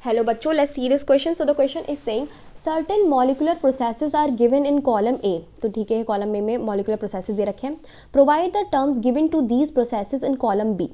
Hello बच्चों, let's see this question. So the question is saying certain molecular processes are given in column A. तो ठीक है, column A में molecular processes दे रखे हैं. Provide the terms given to these processes in column B.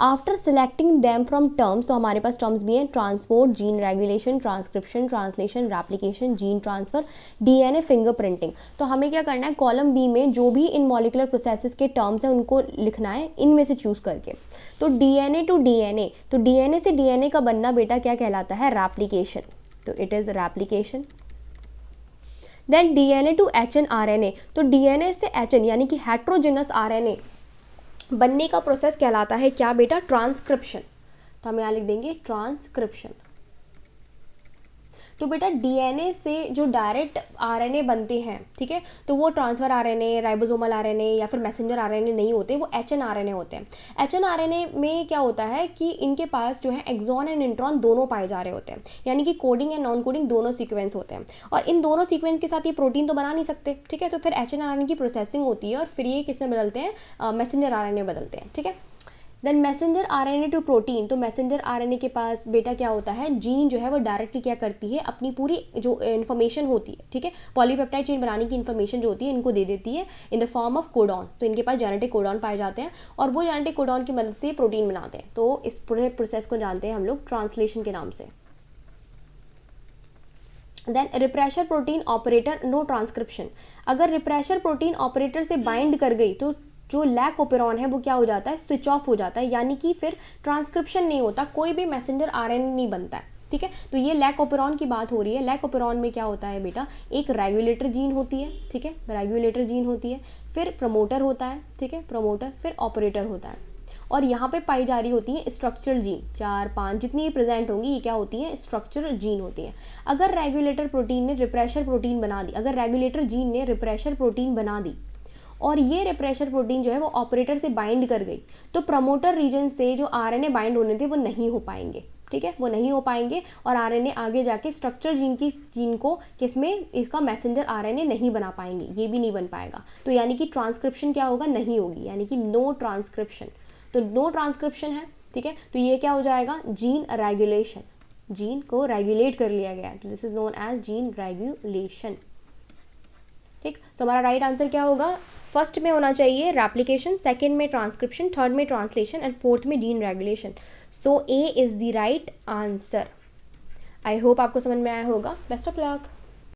After selecting them from terms, तो हमारे पास terms भी हैं transport, gene regulation, transcription, translation, replication, gene transfer, DNA fingerprinting. तो हमें क्या करना है, column B में जो भी इन molecular processes के terms हैं उनको लिखना है इनमें से choose करके. तो DNA to DNA, तो DNA से DNA का बनना बेटा क्या कहलाता है, replication. तो it is replication. Then DNA to HN RNA, तो DNA से HN यानी कि heterogeneous RNA बनने का प्रोसेस कहलाता है क्या बेटा, ट्रांसक्रिप्शन. तो हम यहाँ लिख देंगे ट्रांसक्रिप्शन. तो बेटा डीएनए से जो डायरेक्ट आरएनए बनते हैं, ठीक है, तो वो ट्रांसफर आरएनए, राइबोसोमल आरएनए या फिर मैसेंजर आरएनए नहीं होते, वो एचएन आरएनए होते हैं. एचएन आरएनए में क्या होता है कि इनके पास जो है एक्सॉन एंड इंट्रॉन दोनों पाए जा रहे होते हैं, यानी कि कोडिंग एंड नॉन कोडिंग दोनों सीक्वेंस होते हैं. और इन दोनों सीक्वेंस के साथ ये प्रोटीन तो बना नहीं सकते, ठीक है. तो फिर एचएन आरएनए की प्रोसेसिंग होती है और फिर ये किसमें बदलते हैं, मैसेंजर आरएनए बदलते हैं, ठीक है. Then messenger RNA to protein, तो मैसेंजर आरएनए के पास बेटा क्या होता है, जीन जो है वो डायरेक्टली क्या करती है, अपनी पूरी जो इन्फॉर्मेशन होती है, ठीक है, पॉलीपेप्टाइड चेन बनाने की इन्फॉर्मेशन जो होती है इनको दे देती है in the form of codon. तो इनके पास जेनेटिक कोडॉन पाए जाते हैं और वो जेनेटिक कोडॉन की मदद से प्रोटीन बनाते हैं. तो इस पूरे प्रोसेस को जानते हैं हम लोग ट्रांसलेशन के नाम से. Then repressor protein operator, no transcription. अगर रिप्रेशर प्रोटीन ऑपरेटर से बाइंड कर गई तो जो लैक ओपेरॉन है वो क्या हो जाता है, स्विच ऑफ हो जाता है, यानी कि फिर ट्रांसक्रिप्शन नहीं होता, कोई भी मैसेंजर आरएनए नहीं बनता है, ठीक है. तो ये लैक ओपेरॉन की बात हो रही है. लैक ओपेरॉन में क्या होता है बेटा, एक रेगुलेटर जीन होती है, ठीक है, रेगुलेटर जीन होती है, फिर प्रमोटर होता है, ठीक है, प्रमोटर, फिर ऑपरेटर होता है. और यहाँ पे पाई जा रही होती है स्ट्रक्चरल जीन, 4-5 जितनी ये प्रेजेंट होंगी ये क्या होती है, स्ट्रक्चरल जीन होती है. अगर रेगुलेटर प्रोटीन ने रिप्रेशर प्रोटीन बना दी, अगर रेगुलेटर जीन ने रिप्रेशर प्रोटीन बना दी और ये रिप्रेशर प्रोटीन जो है वो ऑपरेटर से बाइंड कर गई, तो प्रमोटर रीजन से जो आरएनए बाइंड होने थे वो नहीं हो पाएंगे, ठीक है, वो नहीं हो पाएंगे. और आरएनए आगे जाके स्ट्रक्चर जीन को किसमें, इसका मैसेंजर आरएनए नहीं बना पाएंगे, ये भी नहीं बन पाएगा. तो यानी कि ट्रांसक्रिप्शन क्या होगा, नहीं होगी, यानी कि नो ट्रांसक्रिप्शन. तो नो ट्रांसक्रिप्शन है, ठीक है. तो ये क्या हो जाएगा, जीन रेगुलेशन, जीन को रेगुलेट कर लिया गया. तो this is known as gene regulation, ठीक. तो हमारा राइट आंसर क्या होगा, फर्स्ट में होना चाहिए रेप्लिकेशन, सेकंड में ट्रांसक्रिप्शन, थर्ड में ट्रांसलेशन एंड फोर्थ में gene regulation. So A is the right answer. I hope आपको समझ में आया होगा. Best of luck.